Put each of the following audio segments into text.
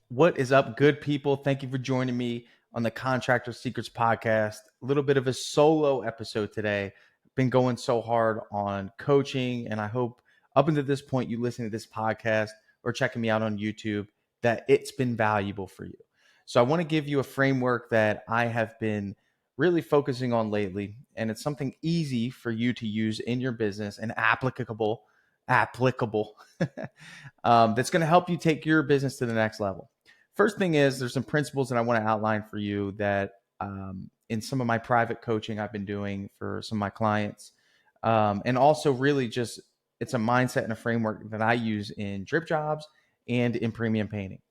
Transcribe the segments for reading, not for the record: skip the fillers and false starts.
What is up, good people? Thank you for joining me on the Contractor Secrets podcast. A little bit of a solo episode today. Been going so hard on coaching, and I hope up until this point you listen to this podcast or checking me out on YouTube that it's been valuable for you. So I want to give you a framework that I have been really focusing on lately, and it's something easy for you to use in your business and applicable that's going to help you take your business to the next level. First thing is there's some principles that I want to outline for you that in some of my private coaching I've been doing for some of my clients. And also really just it's a mindset and a framework that I use in drip jobs and in premium painting.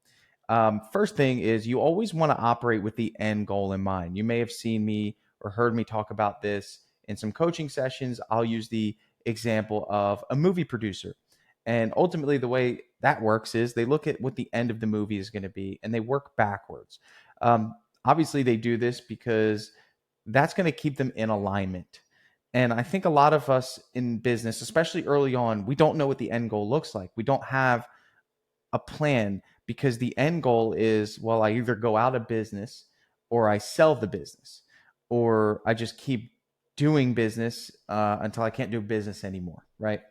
First thing is you always want to operate with the end goal in mind. You may have seen me or heard me talk about this in some coaching sessions. I'll use the example of a movie producer. And ultimately, the way that works is they look at what the end of the movie is going to be and they work backwards. Obviously, they do this because that's going to keep them in alignment. And I think a lot of us in business, especially early on, we don't know what the end goal looks like. We don't have a plan because the end goal is, well, I either go out of business or I sell the business or I just keep doing business until I can't do business anymore, right?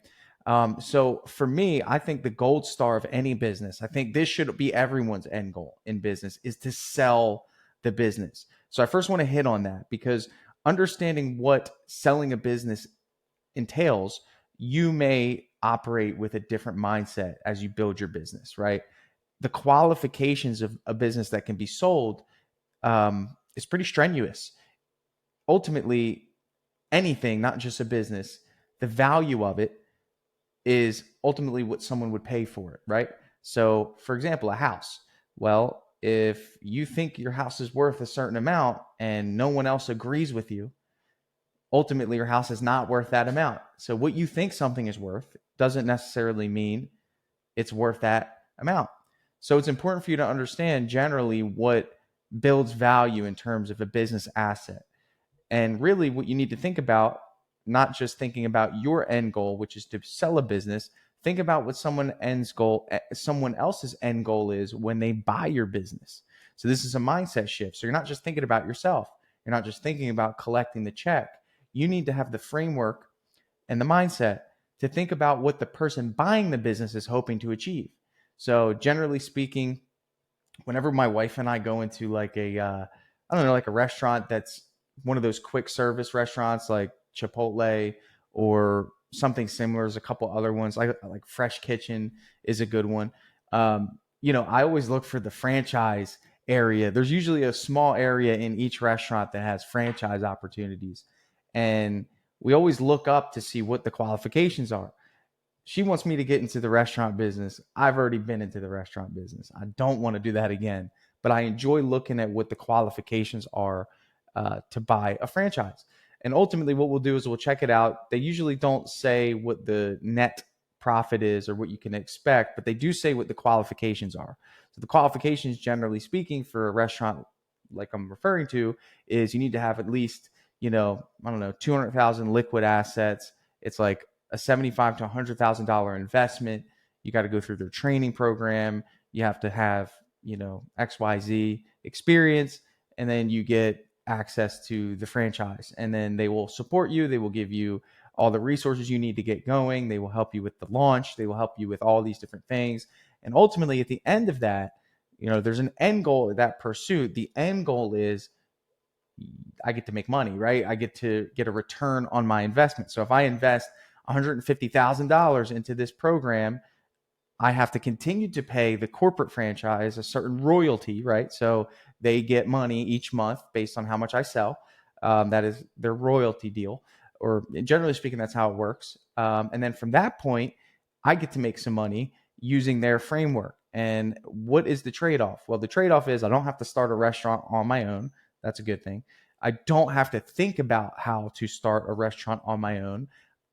So for me, I think the gold star of any business, I think this should be everyone's end goal in business is to sell the business. So I first want to hit on that because understanding what selling a business entails, you may operate with a different mindset as you build your business, right? The qualifications of a business that can be sold is pretty strenuous. Ultimately, anything, not just a business, the value of it is ultimately what someone would pay for it, right? So, for example, a house. Well, if you think your house is worth a certain amount and no one else agrees with you, ultimately your house is not worth that amount. So, what you think something is worth doesn't necessarily mean it's worth that amount. So, it's important for you to understand generally what builds value in terms of a business asset. And really, what you need to think about, not just thinking about your end goal, which is to sell a business, think about what someone else's end goal is when they buy your business. So this is a mindset shift. So you're not just thinking about yourself. You're not just thinking about collecting the check. You need to have the framework and the mindset to think about what the person buying the business is hoping to achieve. So generally speaking, whenever my wife and I go into like I don't know, like a restaurant that's one of those quick service restaurants like Chipotle or something similar. There's a couple other ones like Fresh Kitchen is a good one. I always look for the franchise area. There's usually a small area in each restaurant that has franchise opportunities. And we always look up to see what the qualifications are. She wants me to get into the restaurant business. I've already been into the restaurant business. I don't want to do that again, but I enjoy looking at what the qualifications are to buy a franchise. And ultimately, what we'll do is we'll check it out. They usually don't say what the net profit is or what you can expect, but they do say what the qualifications are. So the qualifications, generally speaking, for a restaurant like I'm referring to, is you need to have at least, I don't know, 200,000 liquid assets. It's like a $75,000 to $100,000 investment. You got to go through their training program. You have to have, XYZ experience, and then you get access to the franchise. And then they will support you. They will give you all the resources you need to get going. They will help you with the launch. They will help you with all these different things. And ultimately, at the end of that, there's an end goal of that pursuit. The end goal is I get to make money, right? I get to get a return on my investment. So if I invest $150,000 into this program, I have to continue to pay the corporate franchise a certain royalty, right? So they get money each month based on how much I sell. That is their royalty deal, or generally speaking, that's how it works. And then from that point, I get to make some money using their framework. And what is the trade-off? Well, the trade-off is I don't have to start a restaurant on my own. That's a good thing. I don't have to think about how to start a restaurant on my own.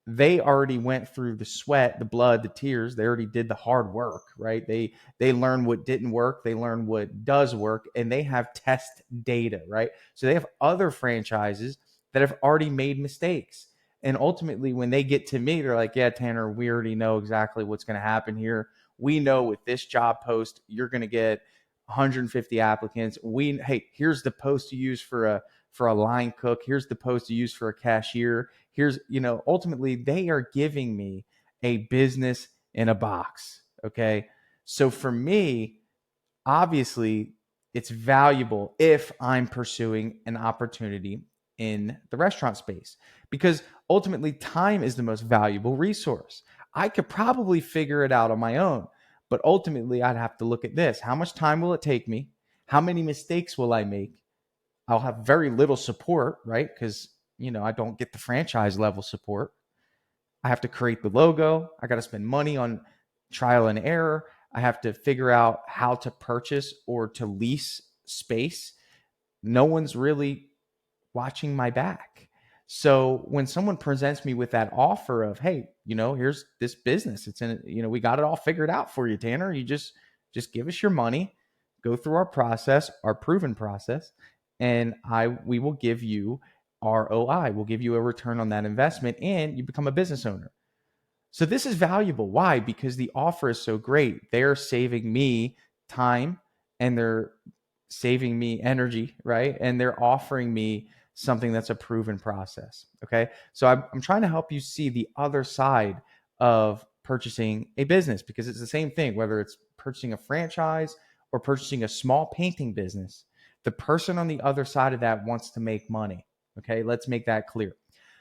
They already went through the sweat, the blood, the tears. They already did the hard work, right? They learned what didn't work. They learned what does work, and they have test data, right? So they have other franchises that have already made mistakes. And ultimately, when they get to me, they're like, yeah, Tanner, we already know exactly what's going to happen here. We know with this job post, you're going to get 150 applicants. Hey, here's the post to use for a line cook. Here's the post to use for a cashier. Ultimately they are giving me a business in a box. Okay. So for me, obviously it's valuable if I'm pursuing an opportunity in the restaurant space, because ultimately time is the most valuable resource. I could probably figure it out on my own, but ultimately I'd have to look at this. How much time will it take me? How many mistakes will I make? I'll have very little support, right? Because, I don't get the franchise level support. I have to create the logo. I got to spend money on trial and error. I have to figure out how to purchase or to lease space. No one's really watching my back. So when someone presents me with that offer of, hey, here's this business, it's in, we got it all figured out for you, Tanner. You just give us your money, go through our process, our proven process, and we will give you ROI. We'll give you a return on that investment, and you become a business owner. So this is valuable. Why? Because the offer is so great. They're saving me time and they're saving me energy, right? And they're offering me something that's a proven process. Okay. So I'm trying to help you see the other side of purchasing a business, because it's the same thing, whether it's purchasing a franchise or purchasing a small painting business. The person on the other side of that wants to make money. Okay. Let's make that clear.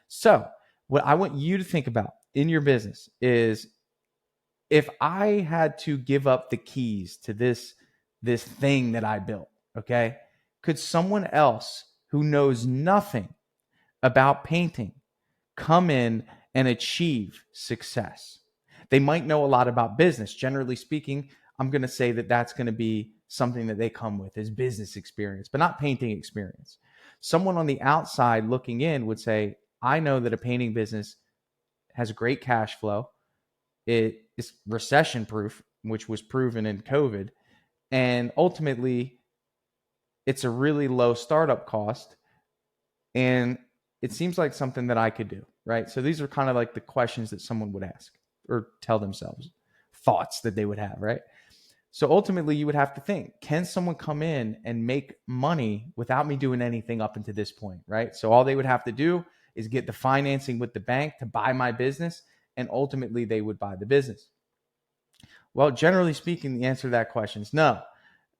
So what I want you to think about in your business is, if I had to give up the keys to this thing that I built, okay, could someone else who knows nothing about painting come in and achieve success? They might know a lot about business. Generally speaking, I'm going to say that that's going to be something that they come with, is business experience, but not painting experience. Someone on the outside looking in would say, I know that a painting business has great cash flow. It is recession proof, which was proven in COVID. And ultimately, it's a really low startup cost. And it seems like something that I could do, right? So these are kind of like the questions that someone would ask or tell themselves, thoughts that they would have, right? So ultimately, you would have to think, can someone come in and make money without me doing anything up until this point, right? So all they would have to do is get the financing with the bank to buy my business, and ultimately they would buy the business. Well, generally speaking, the answer to that question is no,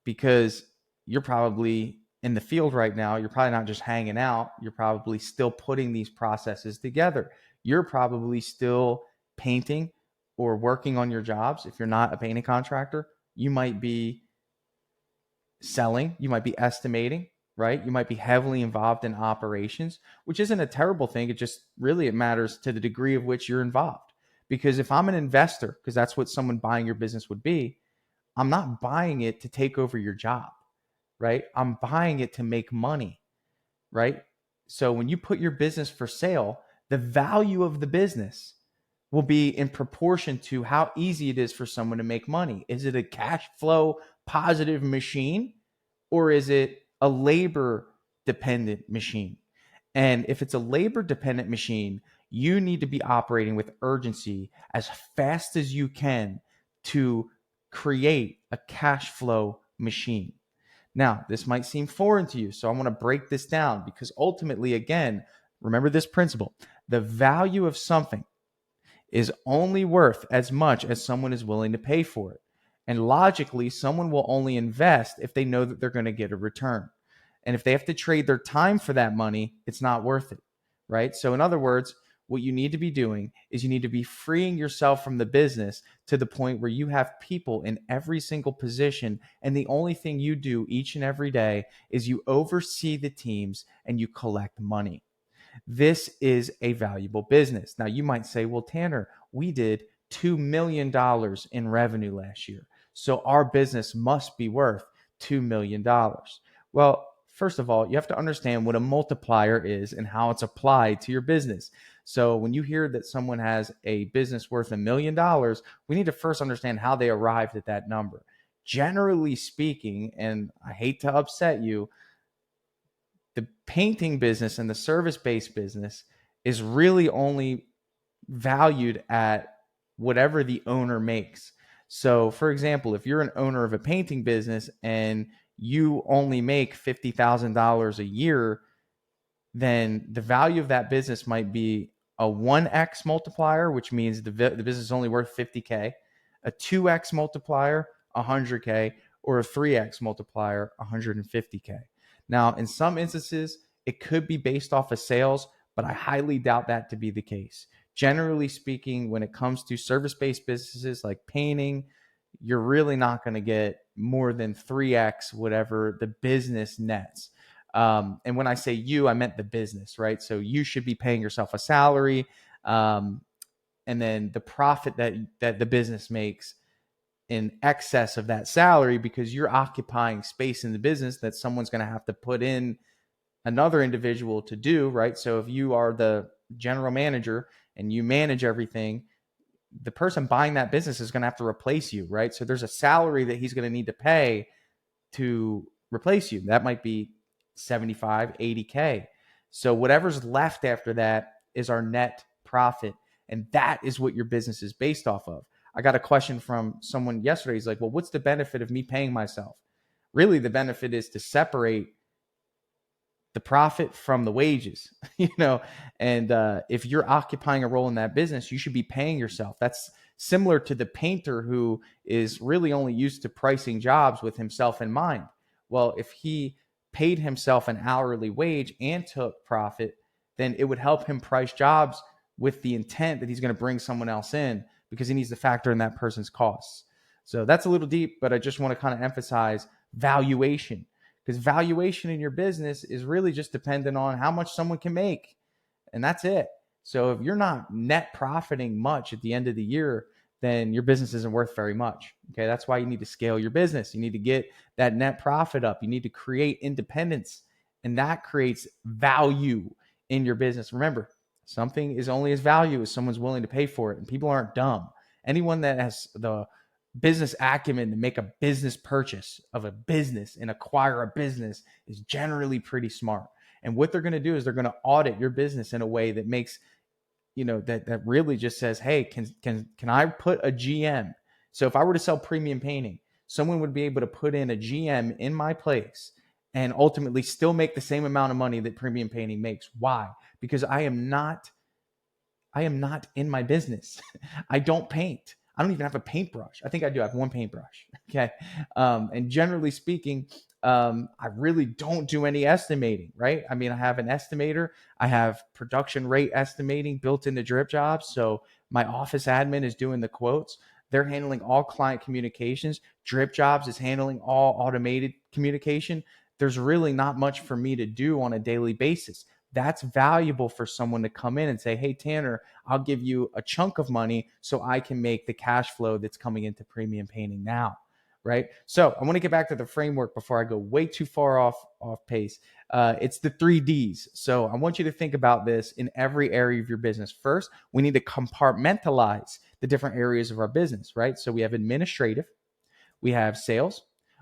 because you're probably in the field right now. You're probably not just hanging out. You're probably still putting these processes together. You're probably still painting or working on your jobs. If you're not a painting contractor, you might be selling, you might be estimating, right? You might be heavily involved in operations, which isn't a terrible thing. It matters to the degree of which you're involved. Because if I'm an investor, because that's what someone buying your business would be, I'm not buying it to take over your job, right? I'm buying it to make money, right? So when you put your business for sale, the value of the business will be in proportion to how easy it is for someone to make money. Is it a cash flow positive machine, or is it a labor dependent machine? And if it's a labor dependent machine, you need to be operating with urgency as fast as you can to create a cash flow machine. Now, this might seem foreign to you, so I want to break this down, because ultimately, again, remember this principle: the value of something is only worth as much as someone is willing to pay for it. And logically, someone will only invest if they know that they're going to get a return. And if they have to trade their time for that money, it's not worth it, right? So in other words, what you need to be doing is you need to be freeing yourself from the business to the point where you have people in every single position, and the only thing you do each and every day is you oversee the teams and you collect money. This is a valuable business. Now, you might say, well, Tanner, we did $2 million in revenue last year, so our business must be worth $2 million. Well, first of all, you have to understand what a multiplier is and how it's applied to your business. So when you hear that someone has a business worth $1 million, we need to first understand how they arrived at that number. Generally speaking, and I hate to upset you, the painting business and the service-based business is really only valued at whatever the owner makes. So for example, if you're an owner of a painting business and you only make $50,000 a year, then the value of that business might be a 1x multiplier, which means the business is only worth 50K, a 2x multiplier, 100K, or a 3x multiplier, 150K. Now, in some instances, it could be based off of sales, but I highly doubt that to be the case. Generally speaking, when it comes to service-based businesses like painting, you're really not going to get more than 3x whatever the business nets. And when I say you, I meant the business, right? So you should be paying yourself a salary, and then the profit that the business makes in excess of that salary, because you're occupying space in the business that someone's going to have to put in another individual to do, right? So if you are the general manager and you manage everything, the person buying that business is going to have to replace you, right? So there's a salary that he's going to need to pay to replace you. That might be 75, 80K. So whatever's left after that is our net profit. And that is what your business is based off of. I got a question from someone yesterday. He's like, well, what's the benefit of me paying myself? Really, the benefit is to separate the profit from the wages, and if you're occupying a role in that business, you should be paying yourself. That's similar to the painter who is really only used to pricing jobs with himself in mind. Well, if he paid himself an hourly wage and took profit, then it would help him price jobs with the intent that he's going to bring someone else in, because he needs to factor in that person's costs. So that's a little deep, but I just want to kind of emphasize valuation, because valuation in your business is really just dependent on how much someone can make. And that's it. So if you're not net profiting much at the end of the year, then your business isn't worth very much. Okay. That's why you need to scale your business. You need to get that net profit up. You need to create independence, and that creates value in your business. Remember, something is only as value as someone's willing to pay for it. And people aren't dumb. Anyone that has the business acumen to make a business purchase of a business and acquire a business is generally pretty smart. And what they're going to do is they're going to audit your business in a way that makes, that really just says, hey, can I put a GM? So if I were to sell premium painting, someone would be able to put in a GM in my place and ultimately still make the same amount of money that premium painting makes. Why? Because I am not in my business. I don't paint. I don't even have a paintbrush. I think I do have one paintbrush. Okay. And generally speaking, I really don't do any estimating, right? I mean, I have an estimator. I have production rate estimating built into Drip Jobs. So my office admin is doing the quotes. They're handling all client communications. Drip Jobs is handling all automated communication. There's really not much for me to do on a daily basis. That's valuable for someone to come in and say, hey, Tanner, I'll give you a chunk of money so I can make the cash flow that's coming into premium painting now, right? So I want to get back to the framework before I go way too far off pace. It's the 3Ds. So I want you to think about this in every area of your business. First, we need to compartmentalize the different areas of our business, right? So we have administrative, we have sales,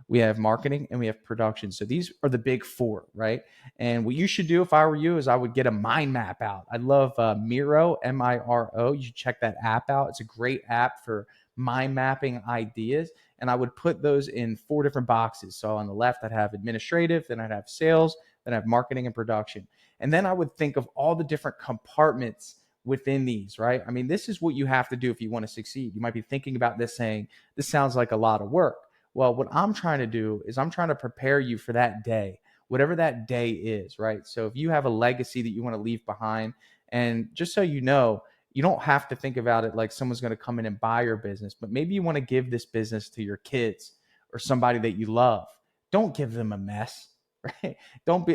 we have marketing, and we have production. So these are the big four, right? And what you should do if I were you is I would get a mind map out. I love Miro, Miro. You should check that app out. It's a great app for mind mapping ideas. And I would put those in 4 different boxes. So on the left, I'd have administrative, then I'd have sales, then I'd have marketing and production. And then I would think of all the different compartments within these, right? I mean, this is what you have to do if you want to succeed. You might be thinking about this saying, this sounds like a lot of work. Well, what I'm trying to do is I'm trying to prepare you for that day, whatever that day is, right? So if you have a legacy that you want to leave behind, and just so you know, you don't have to think about it like someone's going to come in and buy your business, but maybe you want to give this business to your kids or somebody that you love. Don't give them a mess, right? Don't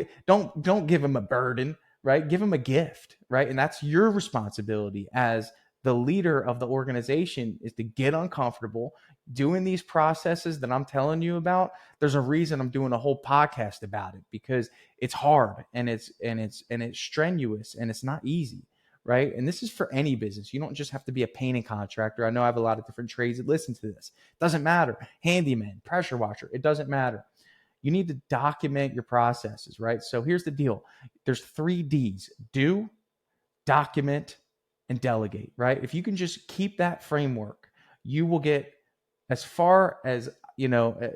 give them a burden, right? Give them a gift, right? And that's your responsibility as the leader of the organization, is to get uncomfortable doing these processes that I'm telling you about. There's a reason I'm doing a whole podcast about it, because it's hard and it's strenuous and it's not easy, right? And this is for any business. You don't just have to be a painting contractor. I know I have a lot of different trades that listen to this. It doesn't matter. Handyman, pressure washer, it doesn't matter. You need to document your processes, right? So here's the deal. There's 3 Ds: do, document, and delegate, right? If you can just keep that framework, you will get as far as,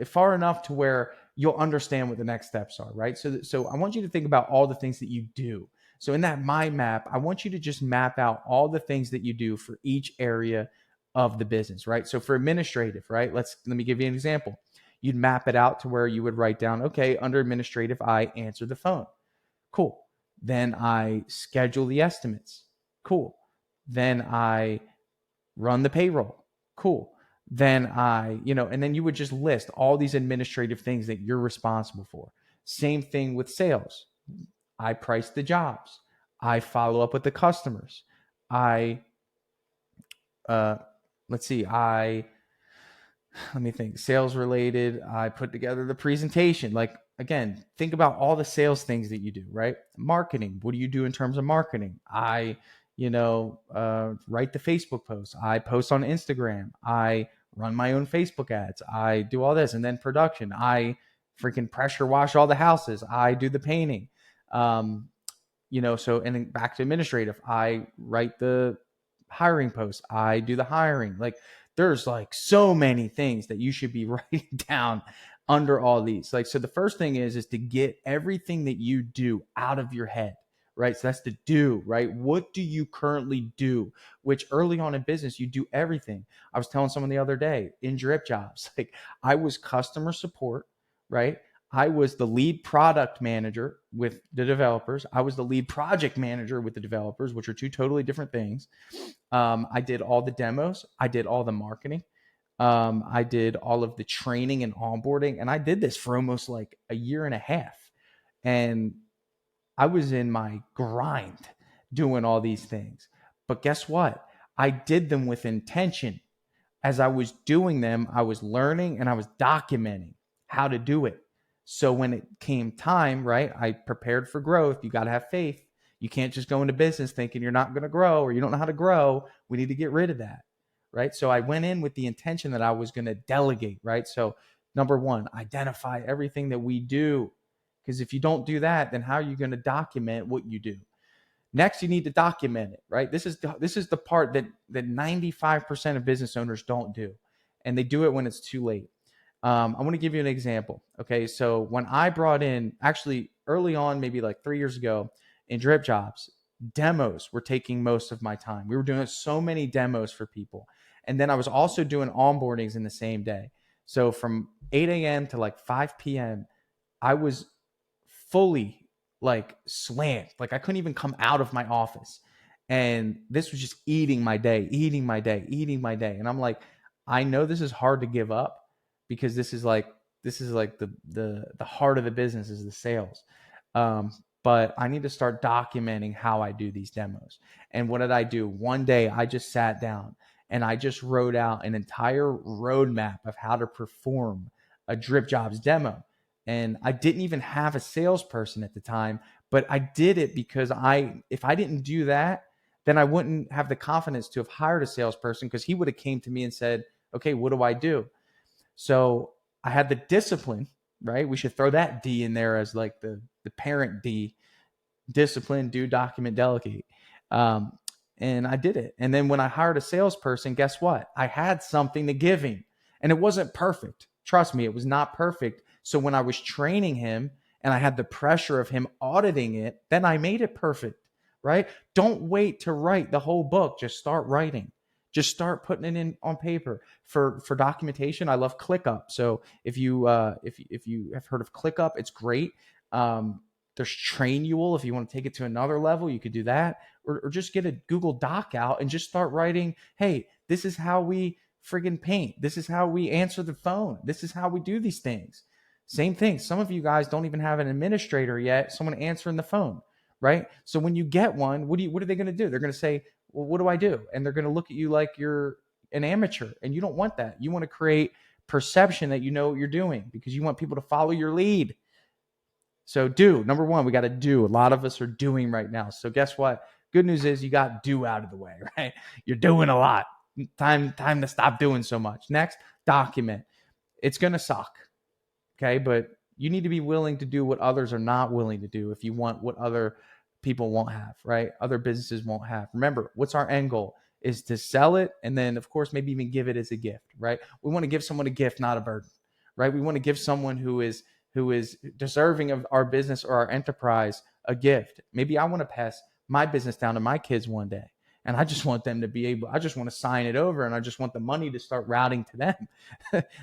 far enough to where you'll understand what the next steps are, right? So I want you to think about all the things that you do. So in that mind map, I want you to just map out all the things that you do for each area of the business, right? So for administrative, right? Let me give you an example. You'd map it out to where you would write down, okay, under administrative, I answer the phone. Cool. Then I schedule the estimates. Cool. Then I run the payroll. Cool. Then and then you would just list all these administrative things that you're responsible for. Same thing with sales. I price the jobs. I follow up with the customers. I, let's see, let me think, sales related. I put together the presentation. Like, again, think about all the sales things that you do, right? Marketing. What do you do in terms of marketing? I, write the Facebook posts. I post on Instagram. I run my own Facebook ads. I do all this. And then production. I freaking pressure wash all the houses. I do the painting. So, and then back to administrative. I write the hiring posts. I do the hiring. Like, there's like so many things that you should be writing down under all these. Like, so the first thing is to get everything that you do out of your head, right? So that's the do, right? What do you currently do? Which early on in business, you do everything. I was telling someone the other day in drip jobs, like I was customer support, right? I was the lead product manager with the developers. I was the lead project manager with the developers, which are two totally different things. I did all the demos. I did all the marketing. I did all of the training and onboarding. And I did this for almost like a year and a half. And I was in my grind doing all these things. But guess what? I did them with intention. As I was doing them, I was learning and I was documenting how to do it. So when it came time, right, I prepared for growth. You got to have faith. You can't just go into business thinking you're not going to grow or you don't know how to grow. We need to get rid of that, right? So I went in with the intention that I was going to delegate, right? So number one, identify everything that we do. Because if you don't do that, then how are you going to document what you do? Next, you need to document it, right? This is the part that 95% of business owners don't do. And they do it when it's too late. I want to give you an example. Okay. So when I brought in, actually early on, maybe like 3 years ago in drip jobs, demos were taking most of my time. We were doing so many demos for people. And then I was also doing onboardings in the same day. So from 8 a.m. to like 5 p.m., I was fully like slammed. Like I couldn't even come out of my office. And this was just eating my day. And I'm like, I know this is hard to give up because this is like the heart of the business is the sales. But I need to start documenting how I do these demos. And what did I do? One day I just sat down and I just wrote out an entire roadmap of how to perform a drip jobs demo. And I didn't even have a salesperson at the time, but I did it because if I didn't do that, then I wouldn't have the confidence to have hired a salesperson because he would have came to me and said, okay, what do I do? So I had the discipline, right? We should throw that D in there as like the parent D, discipline, do, document, delegate. And I did it. And then when I hired a salesperson, guess what? I had something to give him and it wasn't perfect. Trust me, it was not perfect. So when I was training him and I had the pressure of him auditing it, then I made it perfect, right? Don't wait to write the whole book. Just start writing. Just start putting it in on paper. For documentation, I love ClickUp. So if you have heard of ClickUp, it's great. There's Trainual. If you want to take it to another level, you could do that, or just get a Google Doc out and just start writing. Hey, this is how we friggin' paint. This is how we answer the phone. This is how we do these things. Same thing. Some of you guys don't even have an administrator yet, someone answering the phone, right? So when you get one, what are they going to do? They're going to say, well, what do I do? And they're going to look at you like you're an amateur, and you don't want that. You want to create perception that you know what you're doing because you want people to follow your lead. So do, number one, we got to do. A lot of us are doing right now. So guess what? Good news is you got do out of the way, right? You're doing a lot. Time to stop doing so much. Next, document. It's going to suck. Okay. But you need to be willing to do what others are not willing to do if you want what other people won't have, right? Other businesses won't have. Remember, what's our end goal? is to sell it. And then of course, maybe even give it as a gift, right? We want to give someone a gift, not a burden, right? We want to give someone who is deserving of our business or our enterprise a gift. Maybe I want to pass my business down to my kids one day. And I just want them to be able, I just want to sign it over and I just want the money to start routing to them.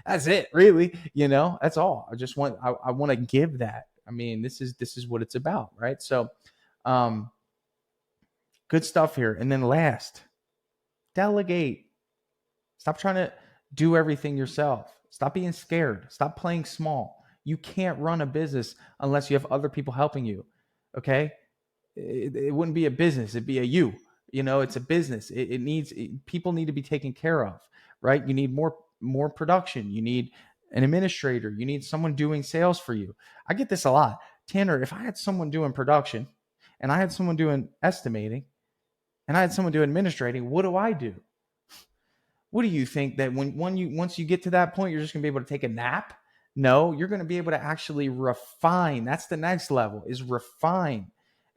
That's it, really. That's all. I want to give that. I mean, this is what it's about, right? So, good stuff here. And then last, delegate. Stop trying to do everything yourself. Stop being scared. Stop playing small. You can't run a business unless you have other people helping you. Okay. It wouldn't be a business. It'd be a you. It's a business. People need to be taken care of, right? You need more production. You need an administrator. You need someone doing sales for you. I get this a lot. Tanner, if I had someone doing production and I had someone doing estimating and I had someone doing administrating, what do I do? What do you think that once you get to that point, you're just gonna be able to take a nap? No, you're going to be able to actually refine. That's the next level, is refine.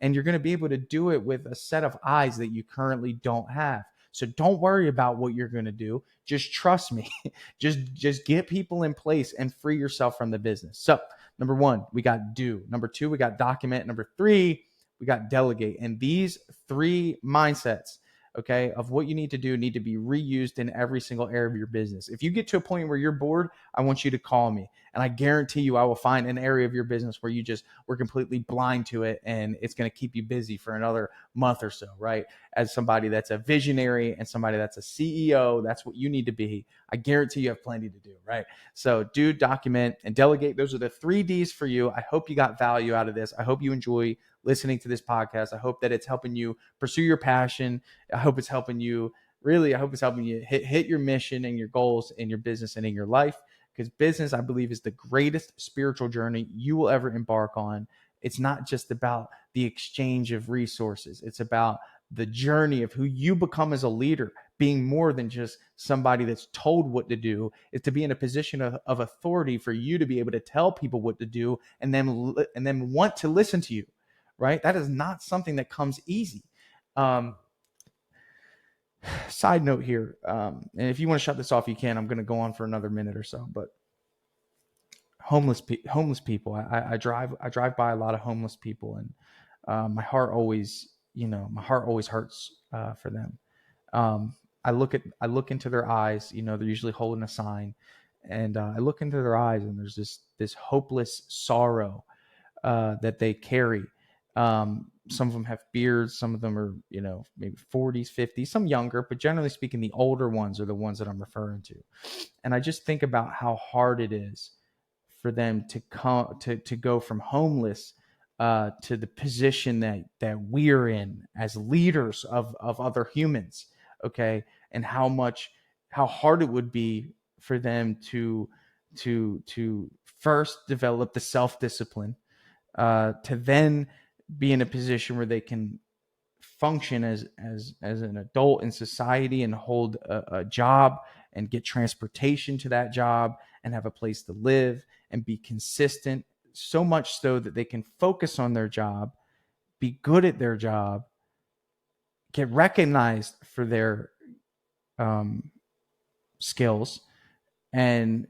And you're going to be able to do it with a set of eyes that you currently don't have. So don't worry about what you're going to do. Just trust me. just get people in place and free yourself from the business. So number 1, we got do. Number 2, we got document. Number 3, we got delegate. And these 3 mindsets, okay, of what you need to do need to be reused in every single area of your business. If you get to a point where you're bored, I want you to call me. And I guarantee you I will find an area of your business where you just were completely blind to it and it's going to keep you busy for another month or so, right? As somebody that's a visionary and somebody that's a CEO, that's what you need to be. I guarantee you have plenty to do, right? So do, document, and delegate. Those are the 3 Ds for you. I hope you got value out of this. I hope you enjoy listening to this podcast. I hope that it's helping you pursue your passion. I hope it's helping you hit your mission and your goals in your business and in your life. Because business, I believe, is the greatest spiritual journey you will ever embark on. It's not just about the exchange of resources. It's about the journey of who you become as a leader, being more than just somebody that's told what to do. Is to be in a position of authority for you to be able to tell people what to do and then want to listen to you, right? That is not something that comes easy. Side note here, and if you want to shut this off, you can. I'm going to go on for another minute or so. But homeless people, I drive by a lot of homeless people, and my heart always hurts for them. I look into their eyes. They're usually holding a sign, and I look into their eyes, and there's this hopeless sorrow that they carry. Some of them have beards. Some of them are, maybe 40s, 50s, some younger, but generally speaking, the older ones are the ones that I'm referring to. And I just think about how hard it is for them to go from homeless to the position that we're in as leaders of other humans. Okay. And how hard it would be for them to first develop the self-discipline, to then be in a position where they can function as an adult in society and hold a job and get transportation to that job and have a place to live and be consistent, so much so that they can focus on their job, be good at their job, get recognized for their skills, and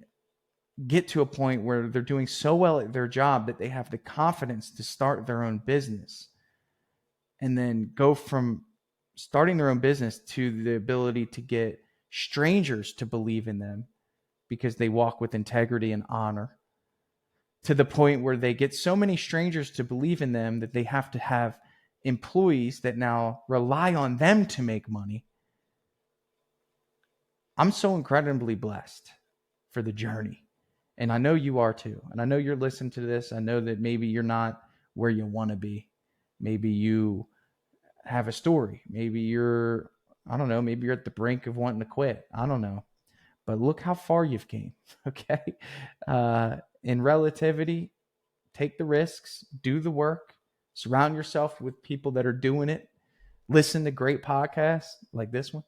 get to a point where they're doing so well at their job that they have the confidence to start their own business, and then go from starting their own business to the ability to get strangers to believe in them because they walk with integrity and honor, to the point where they get so many strangers to believe in them that they have to have employees that now rely on them to make money. I'm so incredibly blessed for the journey. And I know you are too. And I know you're listening to this. I know that maybe you're not where you want to be. Maybe you have a story. Maybe you're at the brink of wanting to quit. I don't know. But look how far you've came. Okay. In relativity, take the risks, do the work, surround yourself with people that are doing it. Listen to great podcasts like this one.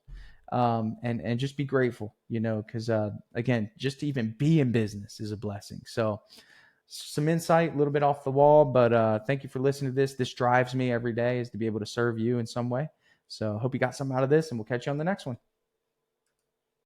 And just be grateful, because again, just to even be in business is a blessing. So some insight, a little bit off the wall, but thank you for listening to this. This drives me every day, is to be able to serve you in some way. So hope you got something out of this, and we'll catch you on the next one.